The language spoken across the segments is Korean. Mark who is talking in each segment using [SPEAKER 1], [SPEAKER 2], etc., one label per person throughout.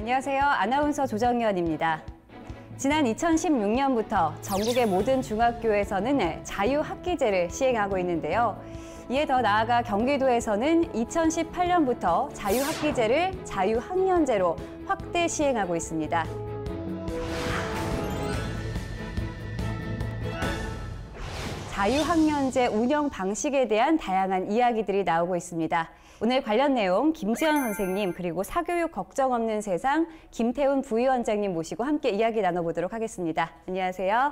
[SPEAKER 1] 안녕하세요. 아나운서 조정연입니다. 지난 2016년부터 전국의 모든 중학교에서는 자유학기제를 시행하고 있는데요. 이에 더 나아가 경기도에서는 2018년부터 자유학기제를 자유학년제로 확대 시행하고 있습니다. 자유학년제 운영 방식에 대한 다양한 이야기들이 나오고 있습니다. 오늘 관련 내용 김지연 선생님 그리고 사교육 걱정 없는 세상 김태훈 부위원장님 모시고 함께 이야기 나눠보도록 하겠습니다. 안녕하세요.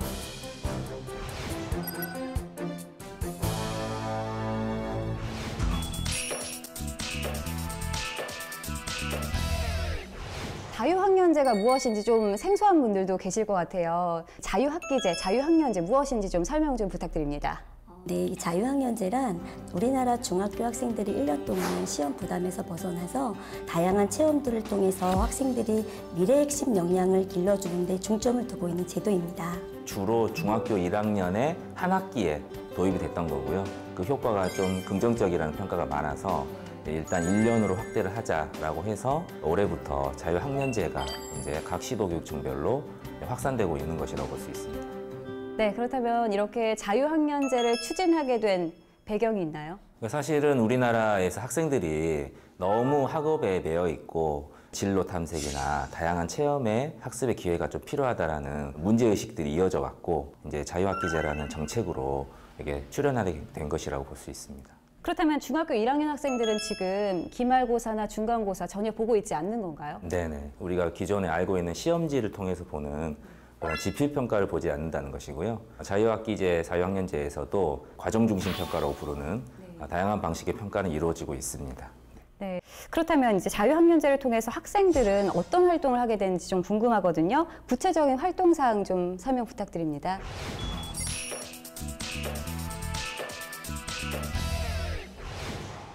[SPEAKER 1] 자유학년제가 무엇인지 좀 생소한 분들도 계실 것 같아요. 자유학기제, 자유학년제 무엇인지 좀 설명 좀 부탁드립니다.
[SPEAKER 2] 네, 이 자유학년제란 우리나라 중학교 학생들이 1년 동안 시험 부담에서 벗어나서 다양한 체험들을 통해서 학생들이 미래 핵심 역량을 길러주는 데 중점을 두고 있는 제도입니다.
[SPEAKER 3] 주로 중학교 1학년에 한 학기에 도입이 됐던 거고요. 그 효과가 좀 긍정적이라는 평가가 많아서 일단 1년으로 확대를 하자라고 해서 올해부터 자유학년제가 이제 각 시도교육청별로 확산되고 있는 것이라고 볼 수 있습니다.
[SPEAKER 1] 네, 그렇다면 이렇게 자유학년제를 추진하게 된 배경이 있나요?
[SPEAKER 3] 사실은 우리나라에서 학생들이 너무 학업에 매여 있고 진로 탐색이나 다양한 체험의 학습의 기회가 좀 필요하다라는 문제의식들이 이어져 왔고 이제 자유학기제라는 정책으로 이게 출연하게 된 것이라고 볼 수 있습니다.
[SPEAKER 1] 그렇다면 중학교 1학년 학생들은 지금 기말고사나 중간고사 전혀 보고 있지 않는 건가요?
[SPEAKER 3] 네네. 우리가 기존에 알고 있는 시험지를 통해서 보는 그런 지필평가를 보지 않는다는 것이고요. 자유학기제, 자유학년제에서도 과정중심 평가라고 부르는 다양한 방식의 평가는 이루어지고 있습니다.
[SPEAKER 1] 네. 그렇다면 이제 자유학년제를 통해서 학생들은 어떤 활동을 하게 되는지 좀 궁금하거든요. 구체적인 활동 사항 좀 설명 부탁드립니다.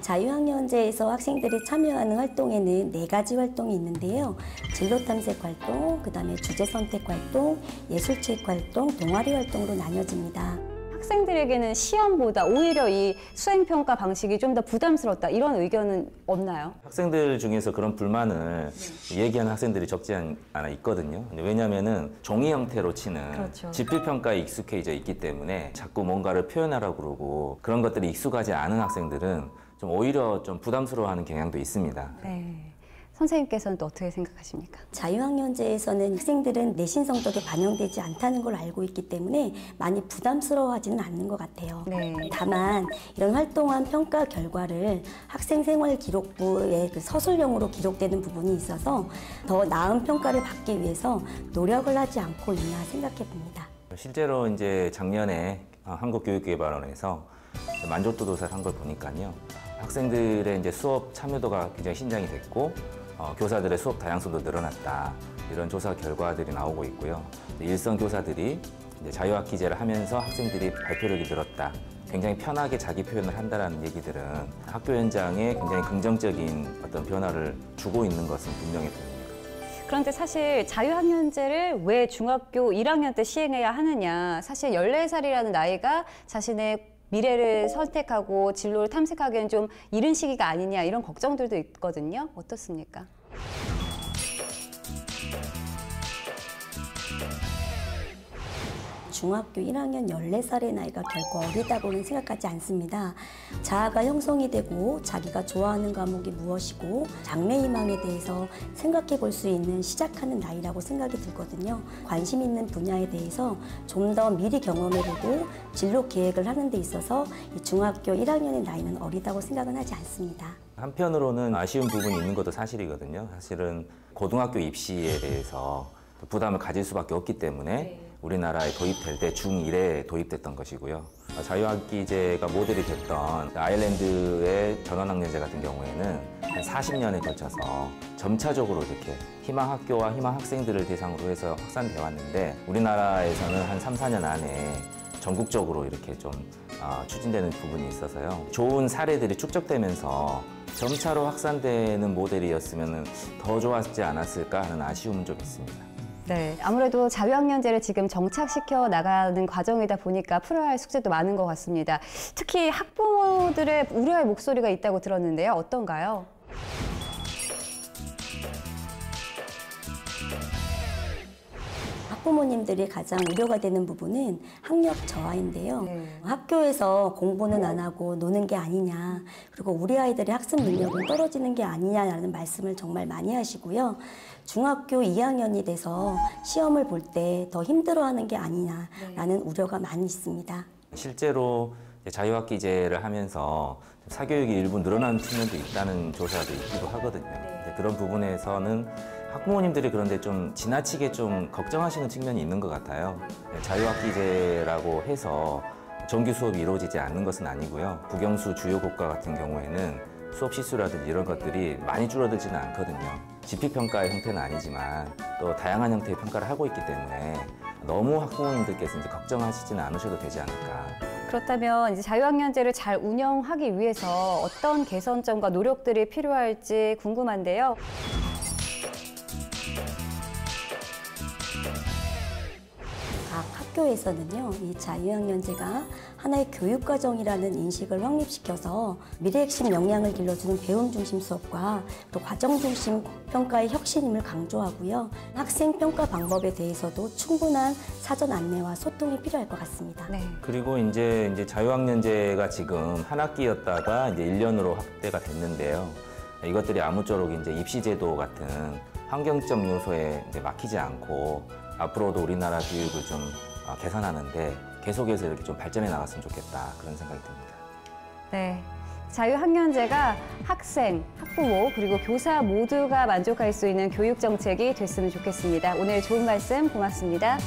[SPEAKER 2] 자유학년제에서 학생들이 참여하는 활동에는 4가지 활동이 있는데요. 진로탐색 활동, 그다음에 주제선택 활동, 예술체육 활동, 동아리 활동으로 나뉘어집니다.
[SPEAKER 1] 학생들에게는 시험보다 오히려 이 수행평가 방식이 좀 더 부담스럽다 이런 의견은 없나요?
[SPEAKER 3] 학생들 중에서 그런 불만을 얘기하는 학생들이 적지 않아 있거든요. 왜냐하면 종이 형태로 치는
[SPEAKER 1] 그렇죠.
[SPEAKER 3] 지필평가에 익숙해져 있기 때문에 자꾸 뭔가를 표현하라고 그러고 그런 것들이 익숙하지 않은 학생들은 좀 오히려 좀 부담스러워하는 경향도 있습니다.
[SPEAKER 1] 네. 선생님께서는 또 어떻게 생각하십니까?
[SPEAKER 2] 자유학년제에서는 학생들은 내신 성적에 반영되지 않다는 걸 알고 있기 때문에 많이 부담스러워하지는 않는 것 같아요.
[SPEAKER 1] 네.
[SPEAKER 2] 다만 이런 활동한 평가 결과를 학생생활기록부에 그 서술형으로 기록되는 부분이 있어서 더 나은 평가를 받기 위해서 노력을 하지 않고 있나 생각해 봅니다.
[SPEAKER 3] 실제로 이제 작년에 한국교육개발원에서 만족도 조사를 한 걸 보니까요. 학생들의 이제 수업 참여도가 굉장히 신장이 됐고 교사들의 수업 다양성도 늘어났다. 이런 조사 결과들이 나오고 있고요. 일선 교사들이 이제 자유학기제를 하면서 학생들이 발표력이 늘었다. 굉장히 편하게 자기 표현을 한다는 얘기들은 학교 현장에 굉장히 긍정적인 어떤 변화를 주고 있는 것은 분명해 보입니다.
[SPEAKER 1] 그런데 사실 자유학년제를 왜 중학교 1학년 때 시행해야 하느냐. 사실 14살이라는 나이가 자신의 미래를 선택하고 진로를 탐색하기에는 좀 이른 시기가 아니냐 이런 걱정들도 있거든요. 어떻습니까?
[SPEAKER 2] 중학교 1학년 14살의 나이가 결코 어리다고는 생각하지 않습니다. 자아가 형성이 되고 자기가 좋아하는 과목이 무엇이고 장래희망에 대해서 생각해 볼 수 있는 시작하는 나이라고 생각이 들거든요. 관심 있는 분야에 대해서 좀 더 미리 경험해보고 진로 계획을 하는 데 있어서 이 중학교 1학년의 나이는 어리다고 생각은 하지 않습니다.
[SPEAKER 3] 한편으로는 아쉬운 부분이 있는 것도 사실이거든요. 사실은 고등학교 입시에 대해서 부담을 가질 수밖에 없기 때문에 우리나라에 도입될 때 중1에 도입됐던 것이고요. 자유학기제가 모델이 됐던 아일랜드의 전원학년제 같은 경우에는 한 40년에 걸쳐서 점차적으로 이렇게 희망학교와 희망학생들을 대상으로 해서 확산되어 왔는데 우리나라에서는 한 3, 4년 안에 전국적으로 이렇게 좀 추진되는 부분이 있어서요. 좋은 사례들이 축적되면서 점차로 확산되는 모델이었으면 더 좋았지 않았을까 하는 아쉬움은 좀 있습니다.
[SPEAKER 1] 네, 아무래도 자유학년제를 지금 정착시켜 나가는 과정이다 보니까 풀어야 할 숙제도 많은 것 같습니다. 특히 학부모들의 우려의 목소리가 있다고 들었는데요. 어떤가요?
[SPEAKER 2] 학부모님들이 가장 우려가 되는 부분은 학력 저하인데요.
[SPEAKER 1] 네.
[SPEAKER 2] 학교에서 공부는 안 하고 노는 게 아니냐, 그리고 우리 아이들의 학습 능력은 떨어지는 게 아니냐라는 말씀을 정말 많이 하시고요. 중학교 2학년이 돼서 시험을 볼 때 더 힘들어하는 게 아니냐라는 우려가 많이 있습니다.
[SPEAKER 3] 실제로 자유학기제를 하면서 사교육이 일부 늘어나는 측면도 있다는 조사도 있기도 하거든요. 이제 그런 부분에서는 학부모님들이 그런데 좀 지나치게 좀 걱정하시는 측면이 있는 것 같아요. 자유학기제라고 해서 정규 수업이 이루어지지 않는 것은 아니고요. 국영수 주요 교과 같은 경우에는 수업 시수라든지 이런 것들이 많이 줄어들지는 않거든요. 지필평가의 형태는 아니지만 또 다양한 형태의 평가를 하고 있기 때문에 너무 학부모님들께서 이제 걱정하시지는 않으셔도 되지 않을까.
[SPEAKER 1] 그렇다면 이제 자유학년제를 잘 운영하기 위해서 어떤 개선점과 노력들이 필요할지 궁금한데요.
[SPEAKER 2] 각 학교에서는요, 이 자유학년제가 하나의 교육과정이라는 인식을 확립시켜서 미래 핵심 역량을 길러주는 배움 중심 수업과 또 과정 중심 평가의 혁신임을 강조하고요. 학생 평가 방법에 대해서도 충분한 사전 안내와 소통이 필요할 것 같습니다.
[SPEAKER 1] 네.
[SPEAKER 3] 그리고 이제 자유학년제가 지금 한 학기였다가 이제 1년으로 확대가 됐는데요. 이것들이 아무쪼록 이제 입시제도 같은 환경적 요소에 이제 막히지 않고 앞으로도 우리나라 교육을 좀 개선하는데 계속해서 이렇게 좀 발전해 나갔으면 좋겠다, 그런 생각이 듭니다.
[SPEAKER 1] 네. 자유학년제가 학생, 학부모, 그리고 교사 모두가 만족할 수 있는 교육 정책이 됐으면 좋겠습니다. 오늘 좋은 말씀 고맙습니다.